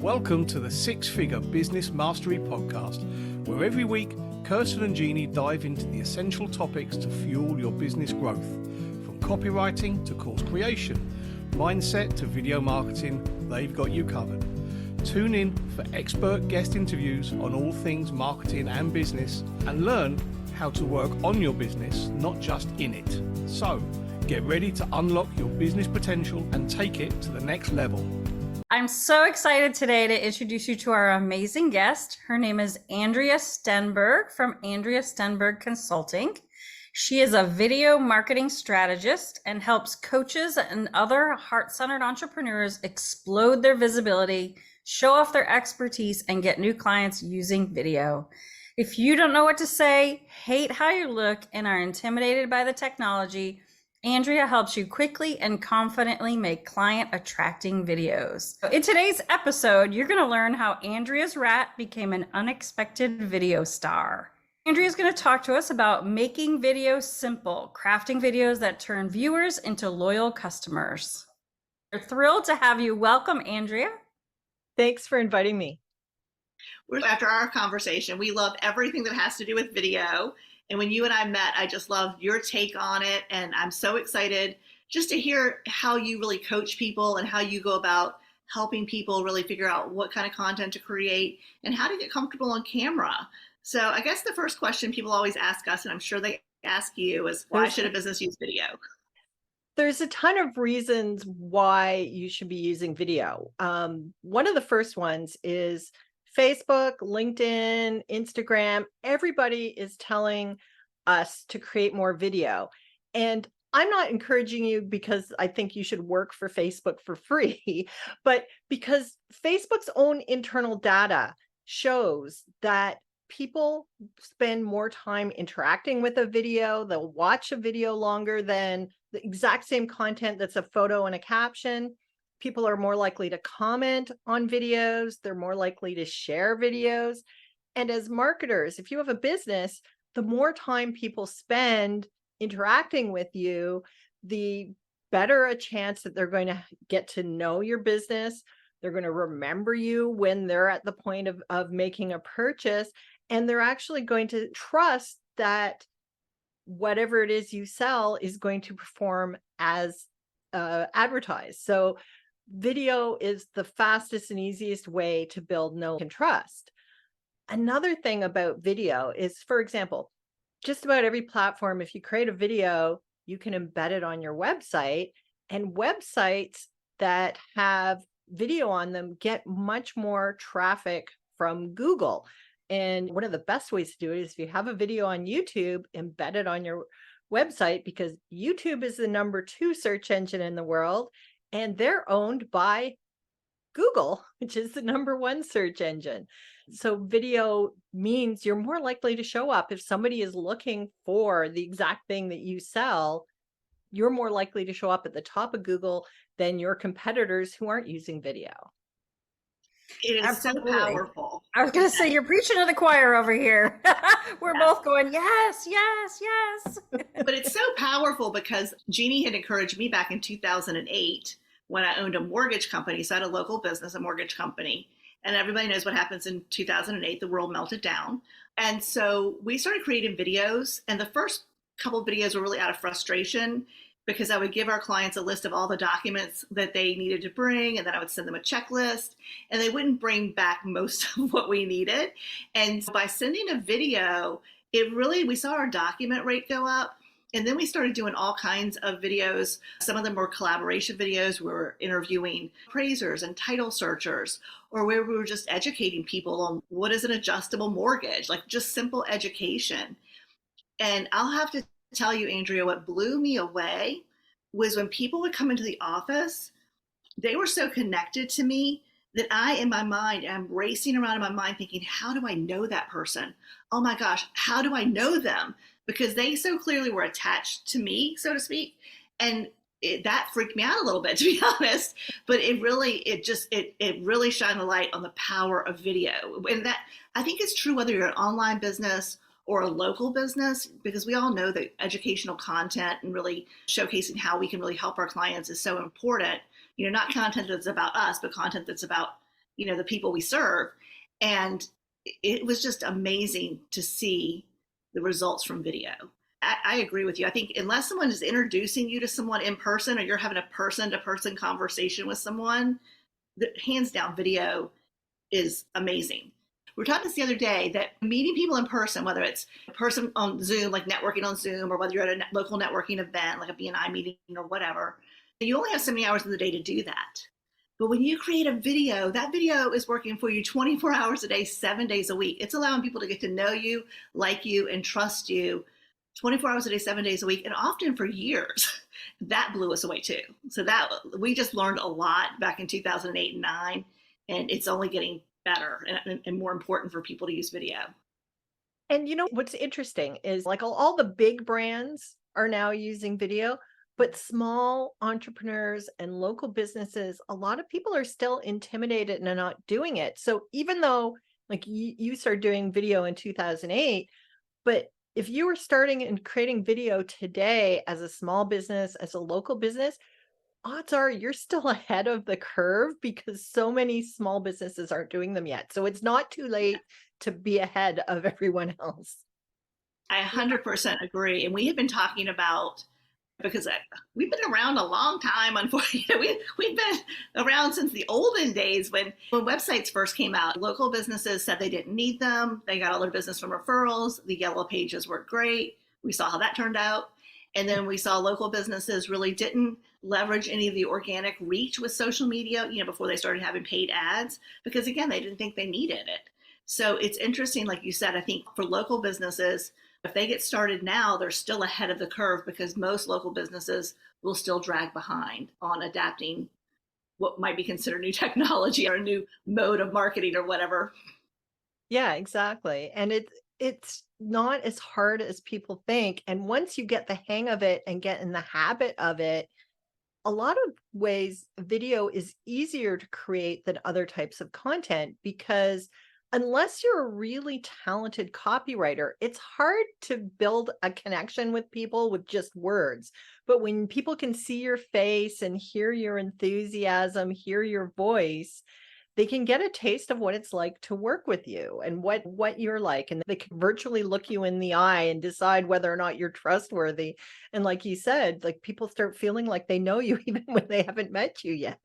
Welcome to the Six Figure Business Mastery Podcast, where every week Kirsten and Jeanne dive into the essential topics to fuel your business growth. From copywriting to course creation, mindset to video marketing, they've got you covered. Tune in for expert guest interviews on all things marketing and business, and learn how to work on your business, not just in it. So, get ready to unlock your business potential and take it to the next level. I'm so excited today to introduce you to our amazing guest. Her name is Andrea Stenberg from Andrea Stenberg Consulting. She is a video marketing strategist and helps coaches and other heart-centered entrepreneurs explode their visibility, show off their expertise, and get new clients using video. If you don't know what to say, hate how you look, and are intimidated by the technology, Andrea helps you quickly and confidently make client-attracting videos. In today's episode, you're going to learn how Andrea's rat became an unexpected video star. Andrea's going to talk to us about making videos simple, crafting videos that turn viewers into loyal customers. We're thrilled to have you. Welcome, Andrea. Thanks for inviting me. After our conversation, we love everything that has to do with video. And when you and I met, I just loved your take on it. And I'm so excited just to hear how you really coach people and how you go about helping people really figure out what kind of content to create and how to get comfortable on camera. So I guess the first question people always ask us, and I'm sure they ask you, is why should a business use video? There's a ton of reasons why you should be using video. One of the first ones is Facebook, LinkedIn, Instagram. Everybody is telling us to create more video. And I'm not encouraging you because I think you should work for Facebook for free, but because Facebook's own internal data shows that people spend more time interacting with a video. They'll watch a video longer than the exact same content that's a photo and a caption. People are more likely to comment on videos. They're more likely to share videos. And as marketers, if you have a business, the more time people spend interacting with you, the better a chance that they're going to get to know your business. They're going to remember you when they're at the point of making a purchase. And they're actually going to trust that whatever it is you sell is going to perform as advertised. So video is the fastest and easiest way to build know and trust. Another thing about video is, for example, just about every platform, if you create a video, you can embed it on your website, and websites that have video on them get much more traffic from Google. And one of the best ways to do it is if you have a video on YouTube, embed it on your website, because YouTube is the #2 search engine in the world. And they're owned by Google, which is the #1 search engine. So video means you're more likely to show up. If somebody is looking for the exact thing that you sell, you're more likely to show up at the top of Google than your competitors who aren't using video. It is Absolutely. so powerful. I was going to say, you're preaching to the choir over here. We're both going, yes, yes, yes. But it's so powerful because Jeanne had encouraged me back in 2008 when I owned a mortgage company. So I had a local business, a mortgage company. And everybody knows what happens in 2008. The world melted down. And so we started creating videos. And the first couple of videos were really out of frustration because I would give our clients a list of all the documents that they needed to bring, and then I would send them a checklist, and they wouldn't bring back most of what we needed. And by sending a video, we saw our document rate go up. And then we started doing all kinds of videos. Some of them were collaboration videos. We were interviewing appraisers and title searchers, or where we were just educating people on what is an adjustable mortgage, like just simple education. And I'll have to tell you, Andrea, what blew me away was when people would come into the office, they were so connected to me that I, in my mind, am racing around in my mind thinking, how do I know that person? Oh my gosh, how do I know them? Because they so clearly were attached to me, so to speak. And that freaked me out a little bit, to be honest. But it really shined a light on the power of video. And that, I think, is true whether you're an online business or a local business, because we all know that educational content and really showcasing how we can really help our clients is so important. Not content that's about us, but content that's about, the people we serve. And it was just amazing to see the results from video. I agree with you. I think unless someone is introducing you to someone in person, or you're having a person-to-person conversation with someone, hands down, video is amazing. We were talking this the other day that meeting people in person, whether it's a person on Zoom, like networking on Zoom, or whether you're at a local networking event, like a BNI meeting or whatever, you only have so many hours in the day to do that. But when you create a video, that video is working for you 24 hours a day, 7 days a week. It's allowing people to get to know you, like you, and trust you 24 hours a day, 7 days a week, and often for years. That blew us away too. So that we just learned a lot back in 2008 and 9, and it's only getting better and more important for people to use video. And what's interesting is like all the big brands are now using video, but small entrepreneurs and local businesses, a lot of people are still intimidated and are not doing it. So even though like you started doing video in 2008, but if you were starting and creating video today as a small business, as a local business, odds are you're still ahead of the curve because so many small businesses aren't doing them yet. So it's not too late to be ahead of everyone else. I 100% agree. And we have been talking about, because we've been around a long time, unfortunately. We've been around since the olden days when websites first came out. Local businesses said they didn't need them. They got all their business from referrals. The yellow pages were great. We saw how that turned out. And then we saw local businesses really didn't leverage any of the organic reach with social media, before they started having paid ads, because again, they didn't think they needed it. So it's interesting, like you said, I think for local businesses, if they get started now, they're still ahead of the curve because most local businesses will still drag behind on adapting what might be considered new technology or a new mode of marketing or whatever. Yeah, exactly. And it's not as hard as people think. And once you get the hang of it and get in the habit of it, a lot of ways video is easier to create than other types of content, because unless you're a really talented copywriter, it's hard to build a connection with people with just words. But when people can see your face and hear your enthusiasm, hear your voice, they can get a taste of what it's like to work with you and what you're like. And they can virtually look you in the eye and decide whether or not you're trustworthy. And like you said, like people start feeling like they know you even when they haven't met you yet.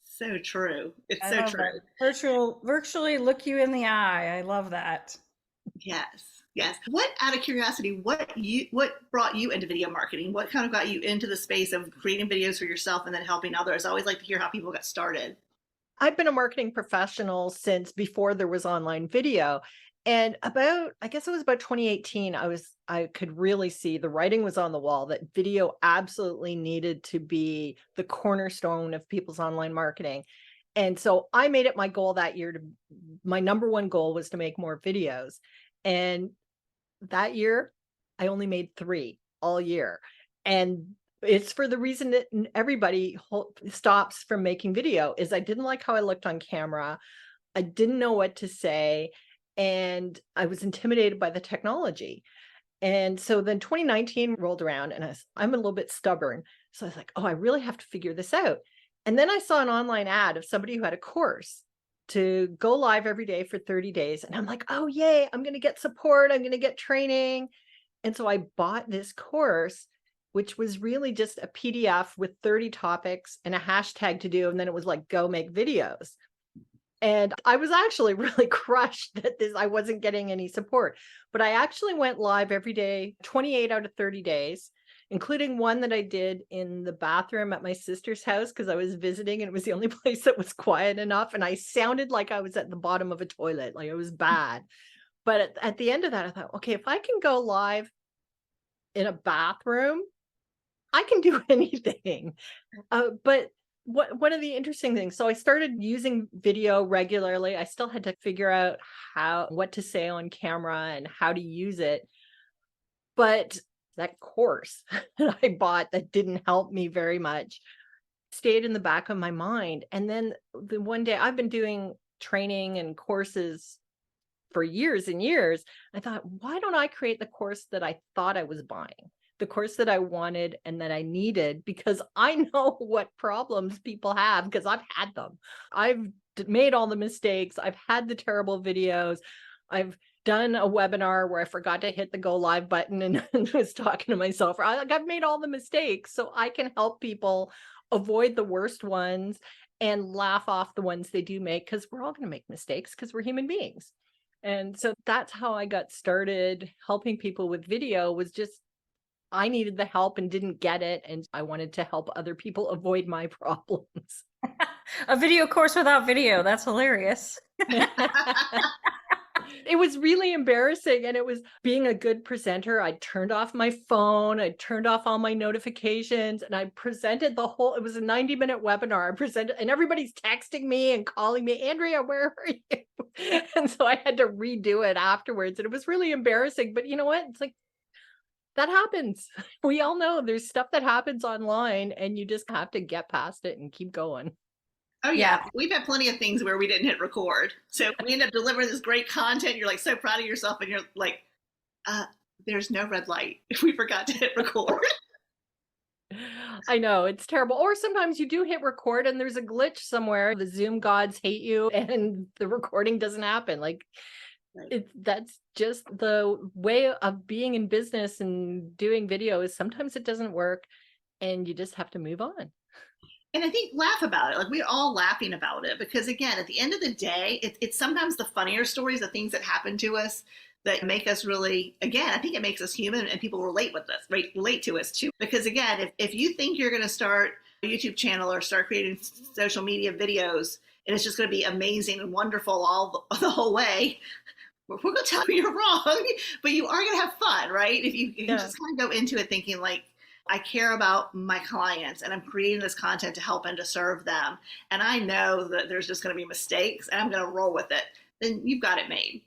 So true. It's I so love true. that. Virtually look you in the eye. I love that. Yes. Yes. What, out of curiosity, what brought you into video marketing? What kind of got you into the space of creating videos for yourself and then helping others? I always like to hear how people got started. I've been a marketing professional since before there was online video. And I guess it was about 2018, I could really see the writing was on the wall that video absolutely needed to be the cornerstone of people's online marketing. And so I made it my goal that year my number one goal was to make more videos. And that year I only made 3 all year. And it's for the reason that everybody stops from making video is I didn't like how I looked on camera. I didn't know what to say. And I was intimidated by the technology. And so then 2019 rolled around and I'm a little bit stubborn. So I was like, oh, I really have to figure this out. And then I saw an online ad of somebody who had a course to go live every day for 30 days. And I'm like, oh, yay, I'm going to get support. I'm going to get training. And so I bought this course, which was really just a PDF with 30 topics and a hashtag to do. And then it was like, go make videos. And I was actually really crushed that I wasn't getting any support, but I actually went live every day, 28 out of 30 days, including one that I did in the bathroom at my sister's house because I was visiting and it was the only place that was quiet enough. And I sounded like I was at the bottom of a toilet, like it was bad. But at the end of that, I thought, okay, if I can go live in a bathroom, I can do anything. But one of the interesting things, so I started using video regularly. I still had to figure out what to say on camera and how to use it. But that course that I bought that didn't help me very much stayed in the back of my mind. And then one day I've been doing training and courses for years and years. I thought, why don't I create the course that I thought I was buying? the course that I wanted and that I needed, because I know what problems people have because I've had them. I've made all the mistakes. I've had the terrible videos. I've done a webinar where I forgot to hit the go live button and was talking to myself. I've made all the mistakes, so I can help people avoid the worst ones and laugh off the ones they do make, because we're all going to make mistakes because we're human beings. And so that's how I got started helping people with video, was just I needed the help and didn't get it. And I wanted to help other people avoid my problems. A video course without video. That's hilarious. It was really embarrassing. And it was being a good presenter. I turned off my phone. I turned off all my notifications, and I presented it was a 90-minute webinar. I presented, and everybody's texting me and calling me, Andrea, where are you? And so I had to redo it afterwards. And it was really embarrassing. But you know what? It's like, that happens. We all know there's stuff that happens online, and you just have to get past it and keep going. Oh yeah. We've had plenty of things where we didn't hit record. So we end up delivering this great content. You're like so proud of yourself, and you're like, there's no red light if we forgot to hit record. I know, it's terrible. Or sometimes you do hit record and there's a glitch somewhere. The Zoom gods hate you and the recording doesn't happen. Like, that's just the way of being in business and doing video, is sometimes it doesn't work and you just have to move on. And I think laugh about it. Like, we're all laughing about it because, again, at the end of the day, it's sometimes the funnier stories, the things that happen to us that make us really, again, I think it makes us human, and people relate with us, relate to us too. Because again, if you think you're going to start a YouTube channel or start creating social media videos and it's just going to be amazing and wonderful all the whole way, we're going to tell you you're wrong, but you are going to have fun, right? If you just kind of go into it thinking like, I care about my clients and I'm creating this content to help and to serve them, and I know that there's just going to be mistakes and I'm going to roll with it, then you've got it made.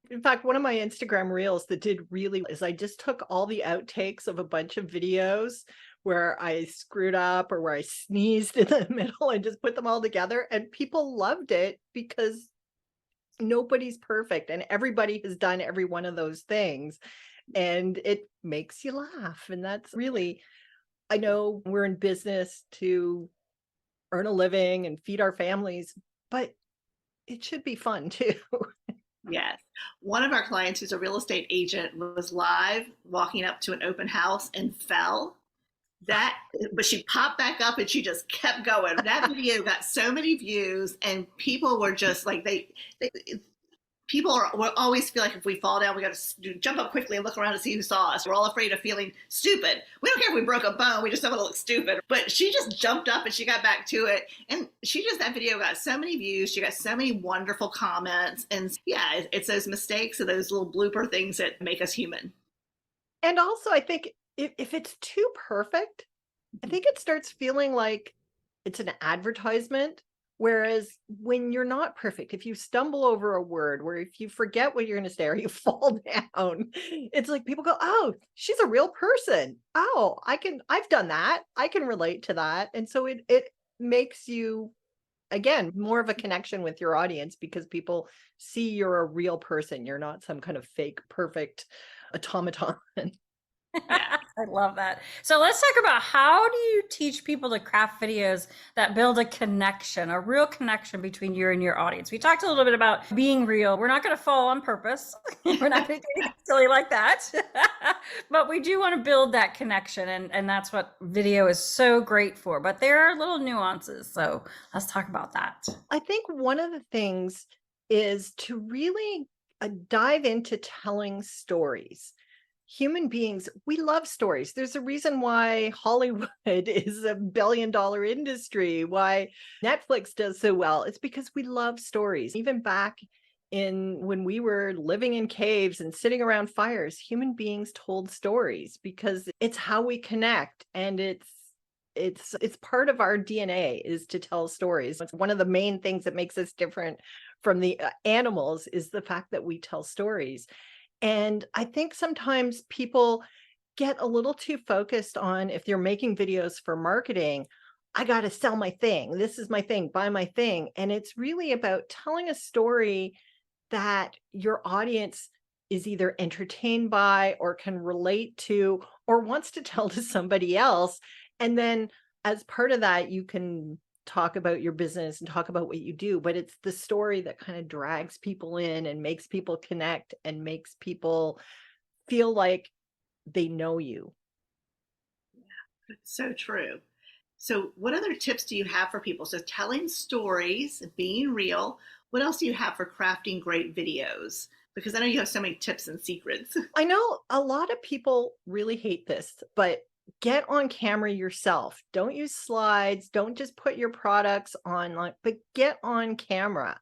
In fact, one of my Instagram reels that did really is I just took all the outtakes of a bunch of videos where I screwed up or where I sneezed in the middle and just put them all together, and people loved it because nobody's perfect and everybody has done every one of those things. And it makes you laugh. And that's really, I know we're in business to earn a living and feed our families, but it should be fun too. Yes. One of our clients, who's a real estate agent, was live walking up to an open house and fell. But she popped back up and she just kept going. That video got so many views, and people were just like, people will always feel like if we fall down, we got to jump up quickly and look around to see who saw us. We're all afraid of feeling stupid. We don't care if we broke a bone. We just don't want to look stupid. But she just jumped up and she got back to it. And that video got so many views. She got so many wonderful comments. And yeah, it's those mistakes and those little blooper things that make us human. And also, I think if it's too perfect, I think it starts feeling like it's an advertisement. Whereas when you're not perfect, if you stumble over a word, where if you forget what you're going to say or you fall down, it's like people go, oh, she's a real person. Oh, I've done that. I can relate to that. And so it makes you, again, more of a connection with your audience because people see you're a real person. You're not some kind of fake, perfect automaton. Yeah. I love that. So let's talk about, how do you teach people to craft videos that build a connection, a real connection between you and your audience? We talked a little bit about being real. We're not going to fall on purpose. We're not going to do anything silly like that. But we do want to build that connection. And that's what video is so great for. But there are little nuances. So let's talk about that. I think one of the things is to really dive into telling stories. Human beings, we love stories. There's a reason why Hollywood is a billion-dollar industry, why Netflix does so well. It's because we love stories. Even back when we were living in caves and sitting around fires, human beings told stories because it's how we connect, and it's part of our DNA is to tell stories. It's one of the main things that makes us different from the animals is the fact that we tell stories. And I think sometimes people get a little too focused on, if they're making videos for marketing, I got to sell my thing. This is my thing, buy my thing. And it's really about telling a story that your audience is either entertained by or can relate to, or wants to tell to somebody else. And then as part of that, you can talk about your business and talk about what you do, but it's the story that kind of drags people in and makes people connect and makes people feel like they know you. Yeah, it's so true. So, what other tips do you have for people? So, telling stories, being real. What else do you have for crafting great videos? Because I know you have so many tips and secrets. I know a lot of people really hate this, but get on camera yourself. Don't use slides. Don't just put your products online, but get on camera.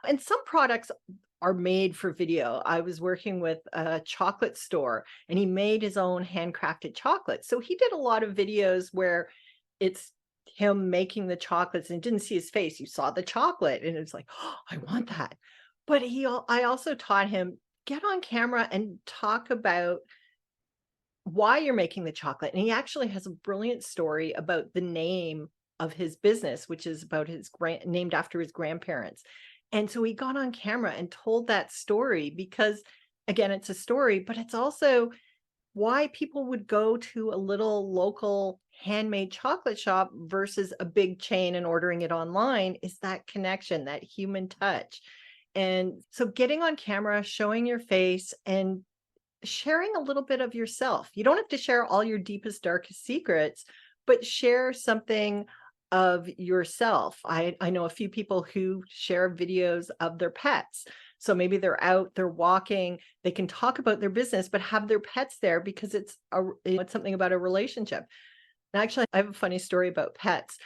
And some products are made for video. I was working with a chocolate store and he made his own handcrafted chocolate. So he did a lot of videos where it's him making the chocolates and didn't see his face. You saw the chocolate and it's like, oh, I want that. But I also taught him, get on camera and talk about why you're making the chocolate. And he actually has a brilliant story about the name of his business, which is about named after his grandparents. And so he got on camera and told that story because, again, it's a story, but it's also why people would go to a little local handmade chocolate shop versus a big chain and ordering it online is that connection, that human touch. And so getting on camera, showing your face and sharing a little bit of yourself. You don't have to share all your deepest, darkest secrets, but share something of yourself. I know a few people who share videos of their pets. So maybe they're out, they're walking, they can talk about their business, but have their pets there because it's something about a relationship. And actually, I have a funny story about pets.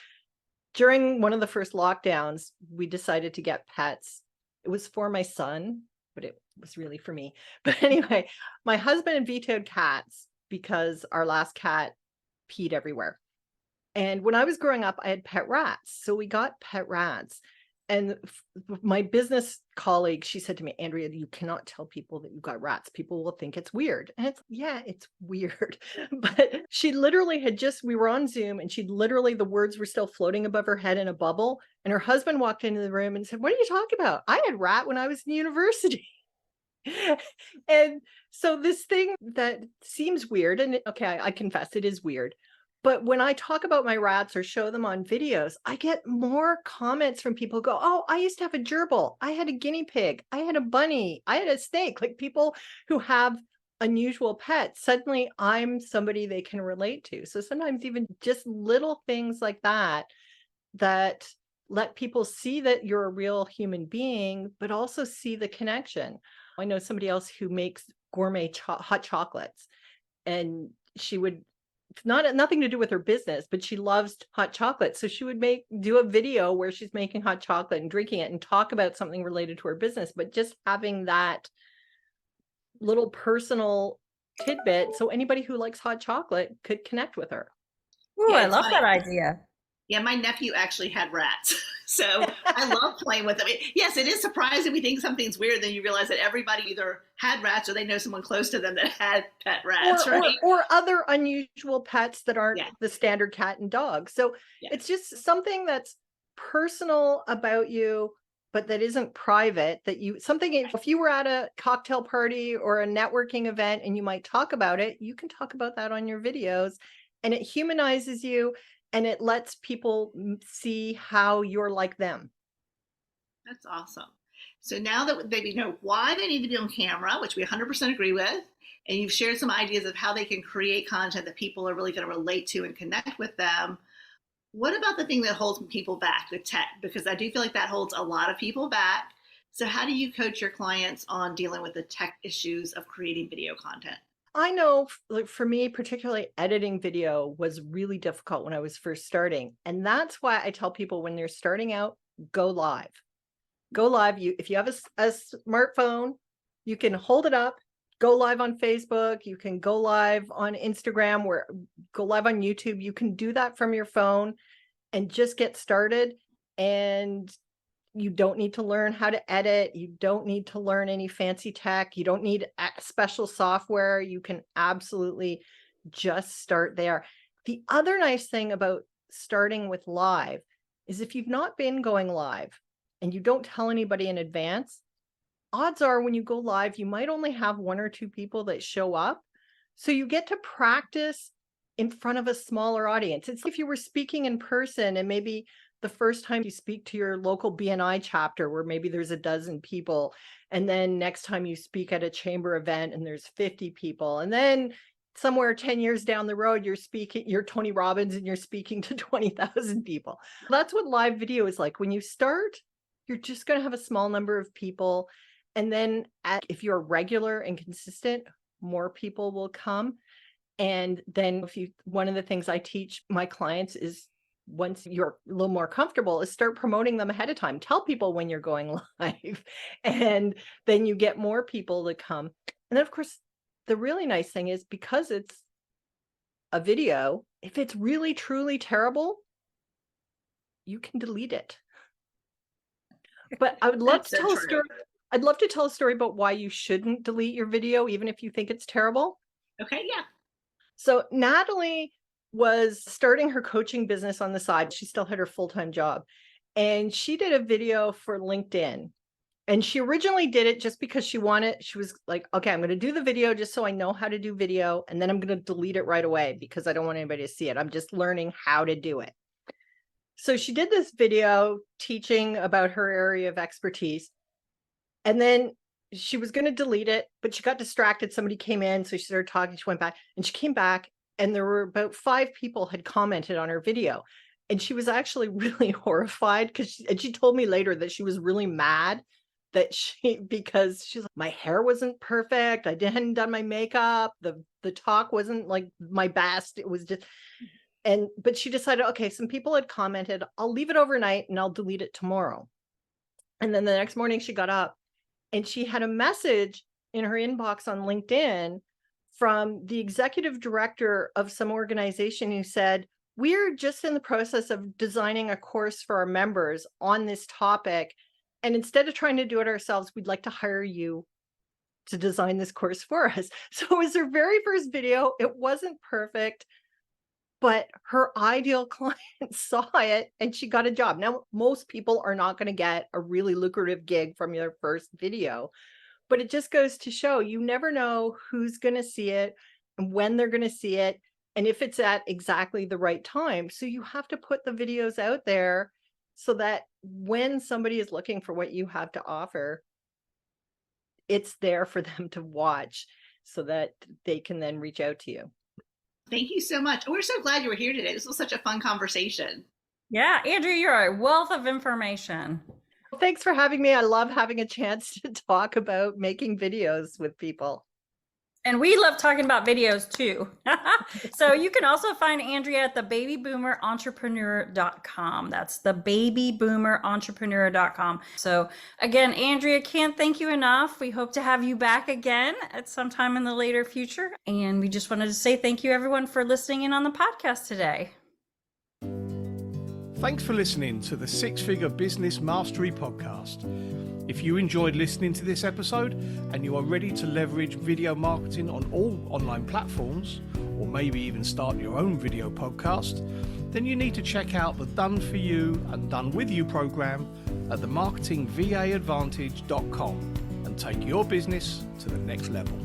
During one of the first lockdowns, we decided to get pets. It was for my son, but it was really for me. But anyway, my husband vetoed cats because our last cat peed everywhere. And when I was growing up, I had pet rats. So we got pet rats. And my business colleague, she said to me, Andrea, you cannot tell people that you got rats. People will think it's weird. And it's weird. But she literally we were on Zoom and the words were still floating above her head in a bubble. And her husband walked into the room and said, what are you talking about? I had rat when I was in university. And so this thing that seems weird, and okay, I confess it is weird. But when I talk about my rats or show them on videos, I get more comments from people who go, oh, I used to have a gerbil. I had a guinea pig. I had a bunny. I had a snake. Like people who have unusual pets. Suddenly I'm somebody they can relate to. So sometimes even just little things like that let people see that you're a real human being, but also see the connection. I know somebody else who makes gourmet hot chocolates, and she would, it's nothing to do with her business, but she loves hot chocolate. So she would do a video where she's making hot chocolate and drinking it and talk about something related to her business, but just having that little personal tidbit so anybody who likes hot chocolate could connect with her. Ooh, I love that idea. Yeah, my nephew actually had rats. So I love playing with them. Yes, it is surprising. We think something's weird, then you realize that everybody either had rats or they know someone close to them that had pet rats, right? Or other unusual pets that aren't the standard cat and dog. So it's just something that's personal about you, but that isn't private, if you were at a cocktail party or a networking event and you might talk about it, you can talk about that on your videos, and it humanizes you. And it lets people see how you're like them. That's awesome. So now that they know why they need to be on camera, which we 100% agree with, and you've shared some ideas of how they can create content that people are really going to relate to and connect with them, what about the thing that holds people back, the tech? Because I do feel like that holds a lot of people back. So how do you coach your clients on dealing with the tech issues of creating video content? I know, like for me, particularly editing video was really difficult when I was first starting. And that's why I tell people when they're starting out, go live. Go live. If you have a smartphone, you can hold it up, go live on Facebook. You can go live on Instagram, go live on YouTube. You can do that from your phone and just get started. And you don't need to learn how to edit. You don't need to learn any fancy tech. You don't need special software. You can absolutely just start there. The other nice thing about starting with live is if you've not been going live and you don't tell anybody in advance, odds are when you go live, you might only have one or two people that show up. So you get to practice in front of a smaller audience. It's like if you were speaking in person and maybe the first time you speak to your local BNI chapter where maybe there's a dozen people, and then next time you speak at a chamber event and there's 50 people, and then somewhere 10 years down the road, you're Tony Robbins and you're speaking to 20,000 people. That's what live video is like. When you start, you're just going to have a small number of people. And then if you're regular and consistent, more people will come. And then one of the things I teach my clients is, once you're a little more comfortable, is start promoting them ahead of time. Tell people when you're going live, and then you get more people to come. And then of course, the really nice thing is, because it's a video, if it's really truly terrible, you can delete it. But I would love to tell a story. I'd love to tell a story about why you shouldn't delete your video, even if you think it's terrible. Okay, yeah. So Natalie was starting her coaching business on the side. She still had her full-time job. And she did a video for LinkedIn. And she originally did it just because she was like, okay, I'm going to do the video just so I know how to do video. And then I'm going to delete it right away because I don't want anybody to see it. I'm just learning how to do it. So she did this video teaching about her area of expertise. And then she was going to delete it, but she got distracted. Somebody came in, so she started talking. She went back, and she came back, and there were about 5 people had commented on her video. And she was actually really horrified and she told me later that she was really mad because she's like, my hair wasn't perfect. I hadn't done my makeup. The talk wasn't like my best. It was just, but she decided, okay, some people had commented, I'll leave it overnight and I'll delete it tomorrow. And then the next morning she got up and she had a message in her inbox on LinkedIn from the executive director of some organization who said, we're just in the process of designing a course for our members on this topic. And instead of trying to do it ourselves, we'd like to hire you to design this course for us. So it was her very first video. It wasn't perfect, but her ideal client saw it and she got a job. Now, most people are not going to get a really lucrative gig from your first video, but it just goes to show you never know who's going to see it and when they're going to see it, and if it's at exactly the right time. So you have to put the videos out there so that when somebody is looking for what you have to offer, it's there for them to watch so that they can then reach out to you. Thank you so much. We're so glad you were here today. This was such a fun conversation. Yeah, Andrea, you're a wealth of information. Well, thanks for having me. I love having a chance to talk about making videos with people. And we love talking about videos too. So you can also find Andrea at thebabyboomerentrepreneur.com. That's thebabyboomerentrepreneur.com. So again, Andrea, can't thank you enough. We hope to have you back again at some time in the later future. And we just wanted to say thank you everyone for listening in on the podcast today. Thanks for listening to the Six Figure Business Mastery Podcast. If you enjoyed listening to this episode and you are ready to leverage video marketing on all online platforms, or maybe even start your own video podcast, then you need to check out the Done For You and Done With You program at themarketingvaadvantage.com and take your business to the next level.